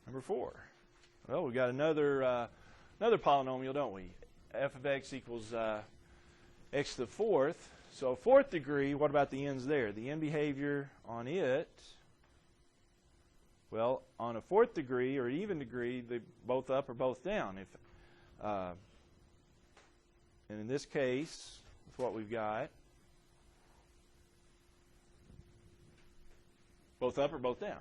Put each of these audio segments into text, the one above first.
Number 4. Well, we've got another polynomial, don't we? F of x equals x to the 4th. So 4th degree, what about the ends there? The end behavior on it, well, on a 4th degree or even degree, they're both up or both down. And in this case, with what we've got, both up or both down.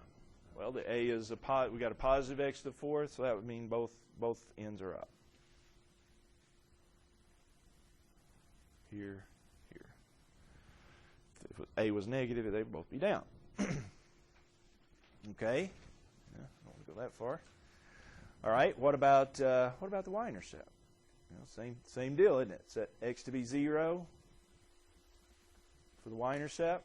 Well, the A is we got a positive x to the 4th, so that would mean both ends are up. Here. If A was negative, they would both be down. Okay, yeah, don't want to go that far. All right, what about the y-intercept? Same deal, isn't it? Set x to be 0 for the y-intercept.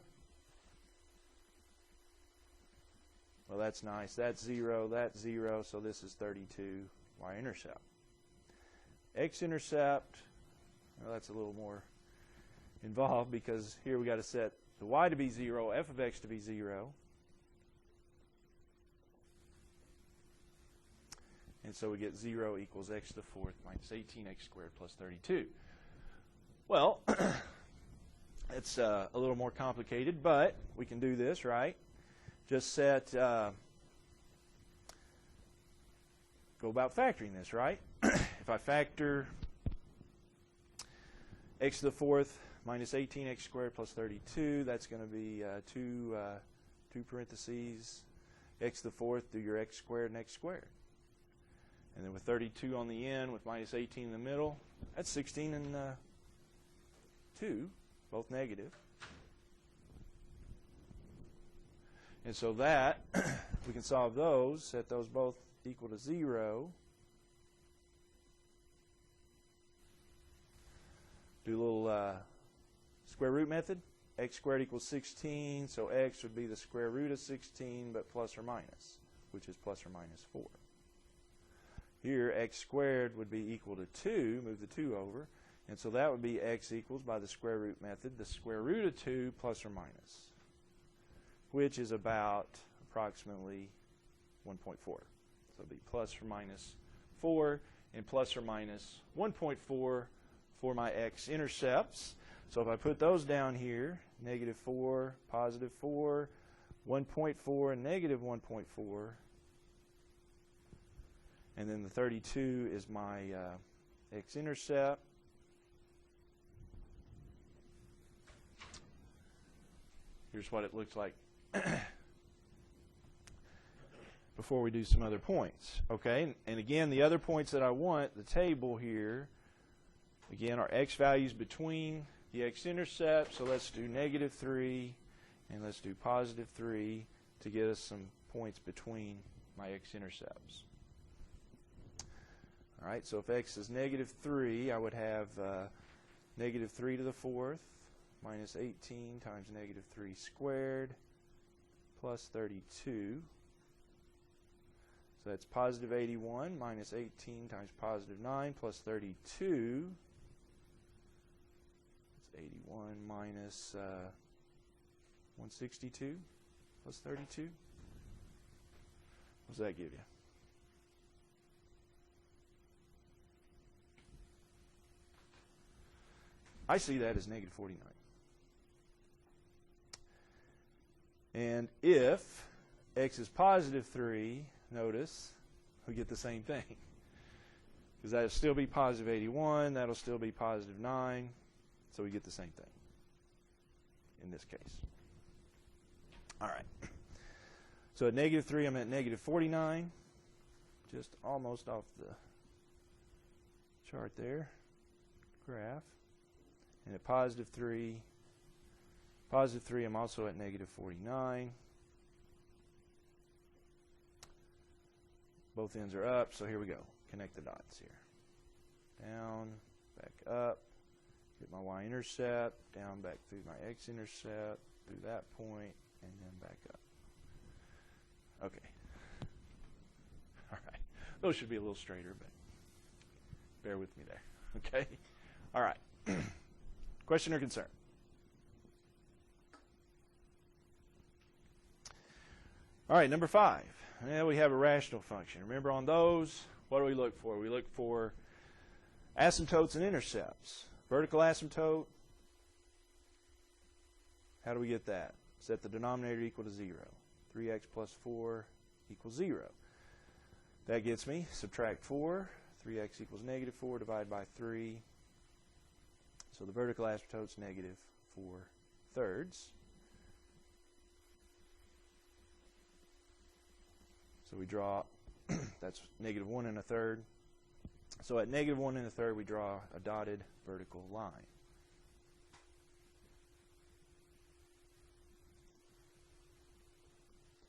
Well, that's nice. That's 0. That's 0. So this is 32 y-intercept. X-intercept. Well, that's a little more involved because here we got to set the y to be 0, f of x to be 0. And so we get 0 equals x to the 4th minus 18x squared plus 32. Well, it's a little more complicated, but we can do this, right? Just set, go about factoring this, right? If I factor x to the 4th minus 18x squared plus 32, that's going to be 2 parentheses, x to the 4th, do your x squared and x squared. And then with 32 on the end, with minus 18 in the middle, that's 16 and 2, both negative. And so that, we can solve those, set those both equal to 0. Do a little square root method. X squared equals 16, so x would be the square root of 16, but plus or minus, which is plus or minus 4. Here, x squared would be equal to 2, move the 2 over, and so that would be x equals, by the square root method, the square root of 2 plus or minus, which is about approximately 1.4. So it would be plus or minus 4 and plus or minus 1.4 for my x-intercepts. So if I put those down here, negative 4, positive 4, 1.4, and negative 1.4, and then the 32 is my x-intercept. Here's what it looks like before we do some other points. Okay, and again, the other points that I want, the table here, again, are x values between the x-intercept. So let's do negative 3, and let's do positive 3 to get us some points between my x-intercepts. All right, so if x is negative 3, I would have negative 3 to the 4th minus 18 times negative 3 squared plus 32. So that's positive 81 minus 18 times positive 9 plus 32. That's 81 minus 162 plus 32. What does that give you? I see that as negative 49. And if x is positive 3, notice, we get the same thing. Because that will still be positive 81, that will still be positive 9, so we get the same thing in this case. All right. So at negative 3, I'm at negative 49, just almost off the chart there, graph. And at positive 3, I'm also at negative 49. Both ends are up, so here we go. Connect the dots here. Down, back up, get my y-intercept, down back through my x-intercept, through that point, and then back up. Okay. All right. Those should be a little straighter, but bear with me there. Okay? All right. Question or concern? All right, number 5. Now we have a rational function. Remember on those, what do we look for? We look for asymptotes and intercepts. Vertical asymptote, how do we get that? Set the denominator equal to 0. 3x plus 4 equals 0. That gets me, subtract 4. 3x equals negative 4, divide by 3. So the vertical asymptote's negative 4/3. So we draw, that's negative 1 1/3. So at negative 1 1/3, we draw a dotted vertical line.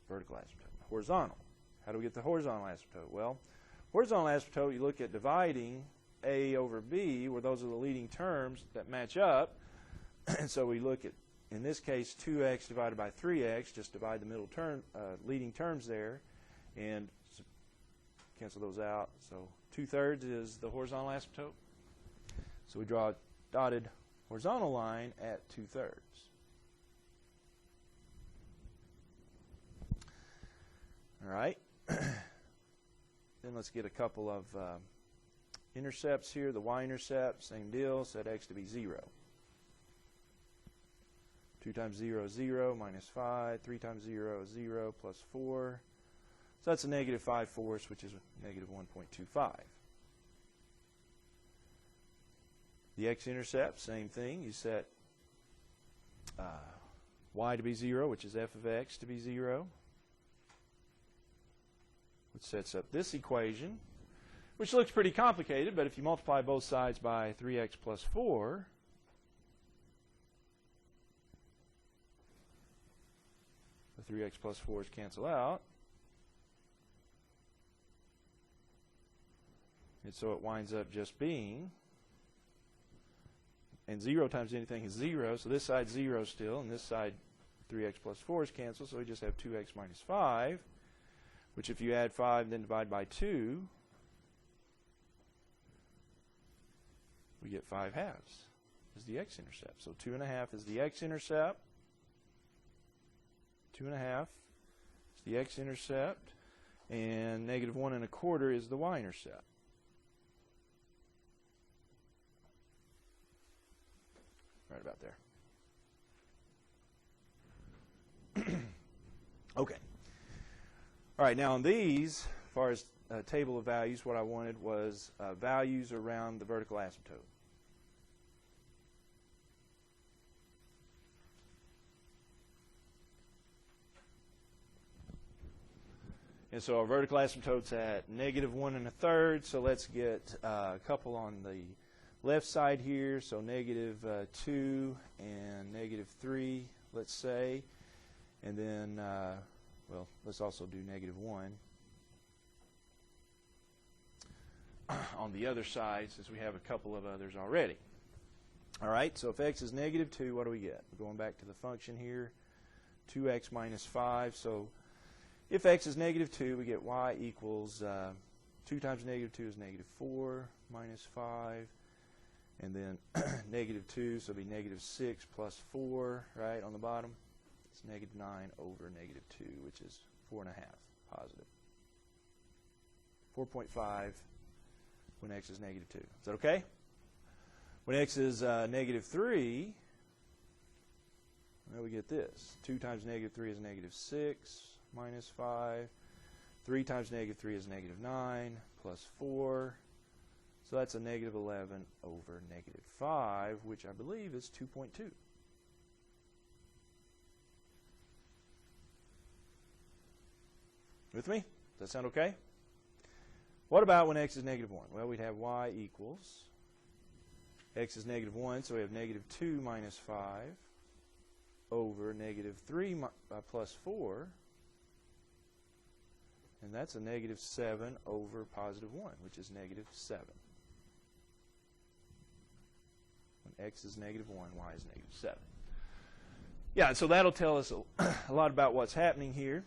Vertical asymptote. Horizontal. How do we get the horizontal asymptote? Well, horizontal asymptote, you look at dividing A over B, where those are the leading terms that match up. And so we look at, in this case, 2x divided by 3x, just divide the middle term, leading terms there, and cancel those out. So 2/3 is the horizontal asymptote. So we draw a dotted horizontal line at 2/3. All right. Then let's get a couple of intercepts here. The y-intercept, same deal, set x to be 0. 2 times 0 is 0, minus 5. 3 times 0 is 0, plus 4. So that's a negative 5/4, which is negative 1.25. The x-intercept, same thing. You set y to be 0, which is f of x to be 0. Which sets up this equation, which looks pretty complicated, but if you multiply both sides by 3x plus 4, the 3x plus 4's cancel out. And so it winds up just being, and 0 times anything is 0, so this side's 0 still, and this side 3x plus 4 is canceled, so we just have 2x minus 5, which if you add 5 and then divide by 2, we get 5/2 is the x-intercept. So 2.5 is the x-intercept. 2.5 is the x-intercept. And negative 1 1/4 is the y-intercept. Right about there. Okay. All right, now on these, as far as a table of values, what I wanted was values around the vertical asymptote. And so our vertical asymptote's at negative 1 1/3, so let's get a couple on the left side here, so negative 2 and negative 3, let's say, and then well, let's also do negative 1 on the other side, since we have a couple of others already. All right, so if x is negative 2, what do we get? We're going back to the function here, 2x minus 5. So if x is negative 2, we get y equals 2 times negative 2 is negative 4 minus 5. And then negative 2, so it'll be negative 6 plus 4, right, on the bottom. It's negative 9 over negative 2, which is 4.5 positive. 4.5 when x is negative 2. Is that okay? When x is negative 3, well, we get this. 2 times negative 3 is negative 6 minus 5. 3 times negative 3 is negative 9 plus 4. So that's a negative 11 over negative 5, which I believe is 2.2. With me? Does that sound okay? What about when x is negative 1? Well, we'd have y equals, x is negative 1, so we have negative 2 minus 5 over negative 3 plus 4, and that's a negative 7 over positive 1, which is negative 7. When x is negative 1, y is negative 7. Yeah, so that'll tell us a lot about what's happening here.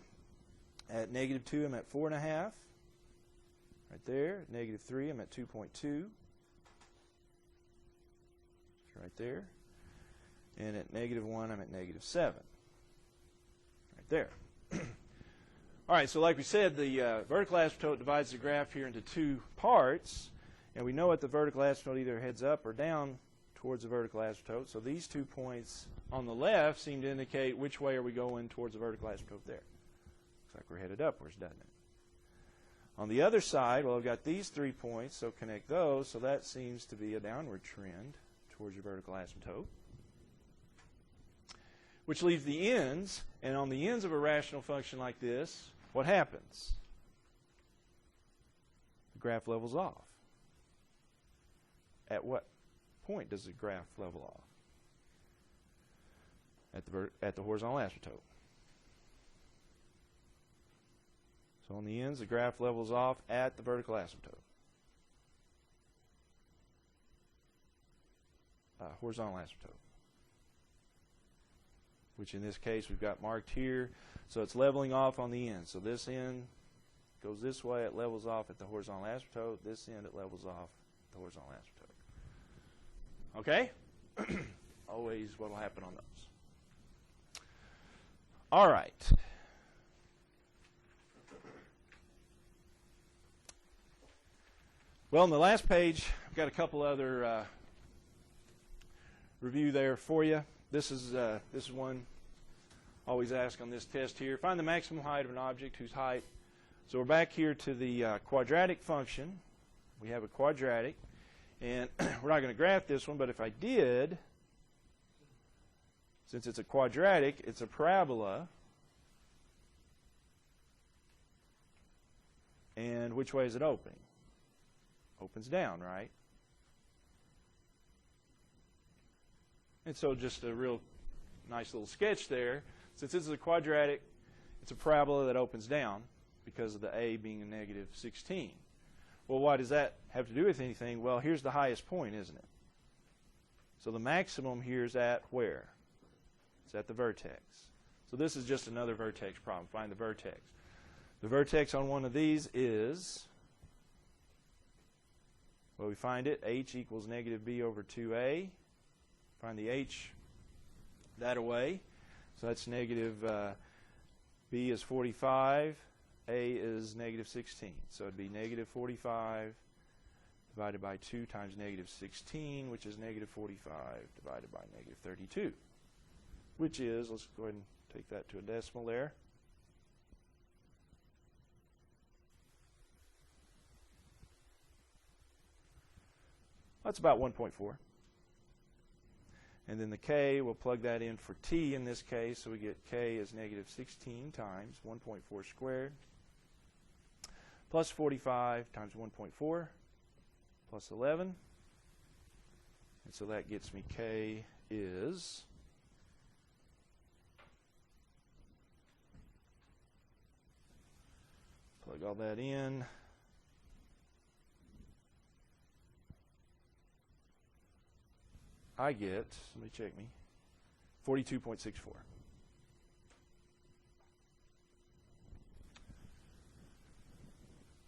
At negative 2, I'm at 4.5. Right there. At negative 3, I'm at 2.2. Right there. And at negative 1, I'm at negative 7. Right there. All right, so like we said, the vertical asymptote divides the graph here into two parts, and we know that the vertical asymptote either heads up or down towards the vertical asymptote. So these 2 points on the left seem to indicate which way are we going towards the vertical asymptote there. Looks like we're headed upwards, doesn't it? On the other side, well, I've got these 3 points, so connect those, so that seems to be a downward trend towards your vertical asymptote, which leaves the ends, and on the ends of a rational function like this, what happens? The graph levels off. At what point does the graph level off? At the horizontal asymptote. So on the ends, the graph levels off at the vertical asymptote. Horizontal asymptote, which in this case we've got marked here. So it's leveling off on the end. So this end goes this way, it levels off at the horizontal asymptote. This end, it levels off at the horizontal asymptote. Okay? Always what will happen on those. All right. Well, on the last page, I've got a couple other review there for you. This is one always asked on this test here. Find the maximum height of an object whose height. So we're back here to the quadratic function. We have a quadratic, and we're not going to graph this one, but if I did, since it's a quadratic, it's a parabola. And which way is it opening? Opens down, right? And so just a real nice little sketch there. Since this is a quadratic, it's a parabola that opens down because of the a being a negative 16. Well, why does that have to do with anything? Well, here's the highest point, isn't it? So the maximum here is at where? It's at the vertex. So this is just another vertex problem. Find the vertex. The vertex on one of these is, well, we find it, h equals negative b over 2a. Find the h that away. So that's negative b is 45, a is negative 16. So it'd be negative 45 divided by 2 times negative 16, which is negative 45 divided by negative 32, which is, let's go ahead and take that to a decimal there. That's about 1.4. And then the k, we'll plug that in for t in this case, so we get k is negative 16 times 1.4 squared plus 45 times 1.4 plus 11. And so that gets me k is plug all that in. I get, somebody check me, 42.64.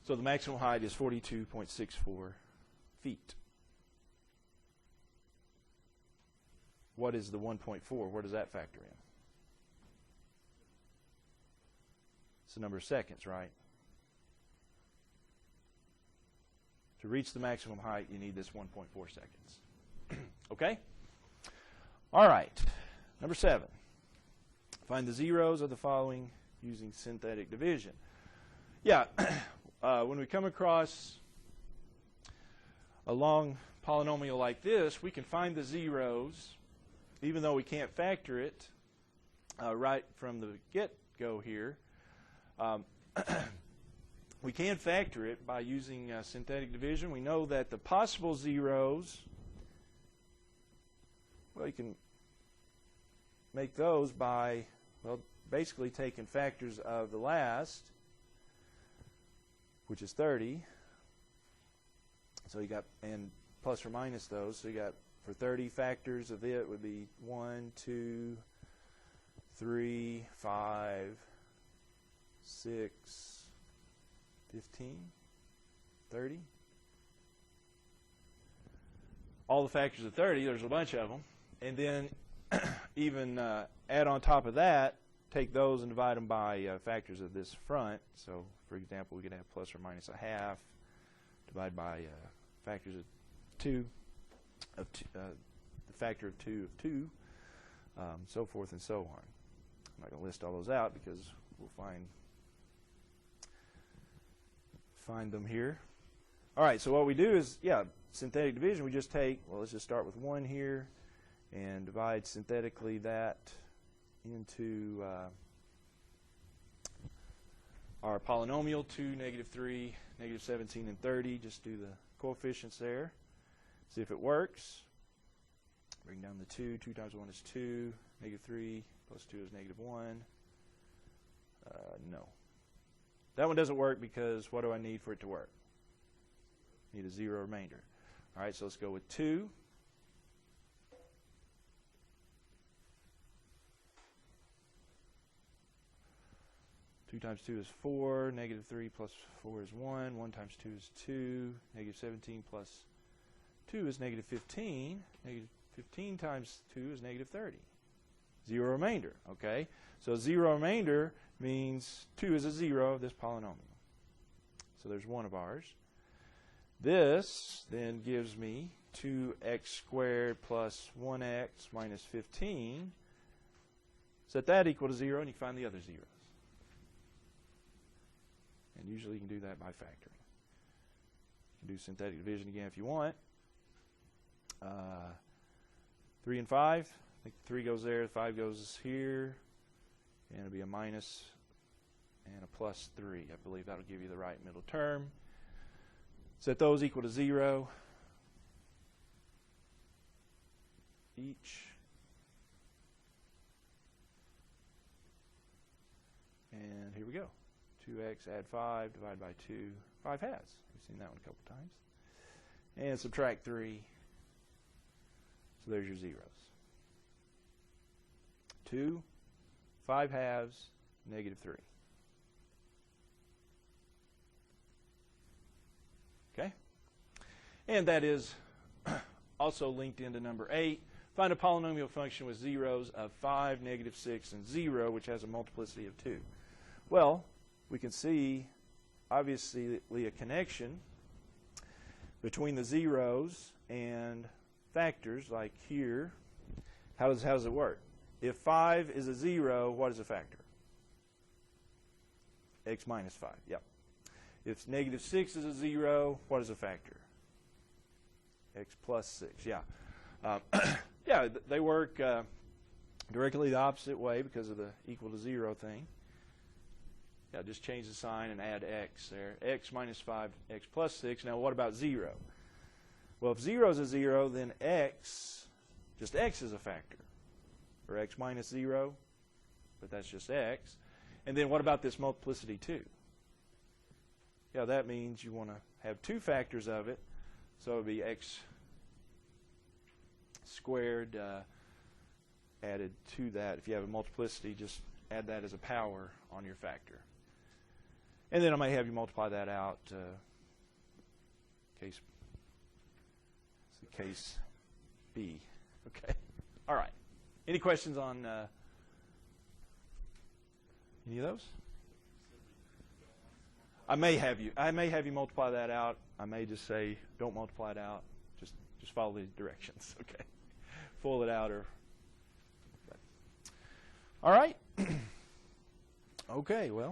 So the maximum height is 42.64 feet. What is the 1.4? Where does that factor in? It's the number of seconds, right? To reach the maximum height, you need this 1.4 seconds. Okay? All right. Number 7. Find the zeros of the following using synthetic division. Yeah, when we come across a long polynomial like this, we can find the zeros, even though we can't factor it right from the get-go here. We can factor it by using synthetic division. We know that the possible zeros, well, you can make those by, well, basically taking factors of the last, which is 30. So you got, and plus or minus those. So you got, for 30, factors of it would be 1, 2, 3, 5, 6, 15, 30. All the factors of 30, there's a bunch of them. And then even add on top of that take those and divide them by factors of this front. So, for example, we could have plus or minus a half, divide by factors of 2, the factor of 2 of 2, so forth and so on. I'm not going to list all those out because we'll find them here. All right, so what we do is, synthetic division, we just take, well, let's just start with 1 here and divide synthetically that into our polynomial, 2, -3, -17, and 30. Just do the coefficients there. See if it works. Bring down the 2. 2 times 1 is 2. -3 plus 2 is -1. No. That one doesn't work because what do I need for it to work? Need a 0 remainder. All right, so let's go with 2. 2 times 2 is 4. -3 plus 4 is 1. 1 times 2 is 2. -17 plus 2 is -15. -15 times 2 is -30. 0 remainder, okay? So 0 remainder means 2 is a 0 of this polynomial. So there's one of ours. This then gives me 2x squared plus 1x minus 15. Set that equal to 0, and you can find the other zeros. And usually you can do that by factoring. You can do synthetic division again if you want. 3 and 5. I think 3 goes there, 5 goes here. And it'll be a minus and a plus 3. I believe that'll give you the right middle term. Set those equal to 0 each. And here we go. 2x, add 5, divide by 2. 5 halves. We've seen that one a couple times. And subtract 3. So there's your zeros. 2, 5 halves, -3. Okay? And that is also linked into number 8. Find a polynomial function with zeros of 5, -6, and 0, which has a multiplicity of 2. Well, we can see, obviously, a connection between the zeros and factors, like here. How does it work? If 5 is a 0, what is a factor? X minus 5, yep. If -6 is a 0, what is a factor? X plus 6, yeah. Yeah, they work directly the opposite way because of the equal to 0 thing. Yeah, just change the sign and add x there. X minus 5, x plus 6. Now what about 0? Well, if 0 is a 0, then just x is a factor. Or x minus 0, but that's just x. And then what about this multiplicity 2? Yeah, that means you want to have 2 factors of it. So it would be x squared added to that. If you have a multiplicity, just add that as a power on your factor. And then I may have you multiply that out. Case B. Okay. All right. Any questions on any of those? I may have you multiply that out. I may just say don't multiply it out. Just follow the directions. Okay. Full it out or. All right. Okay. Well.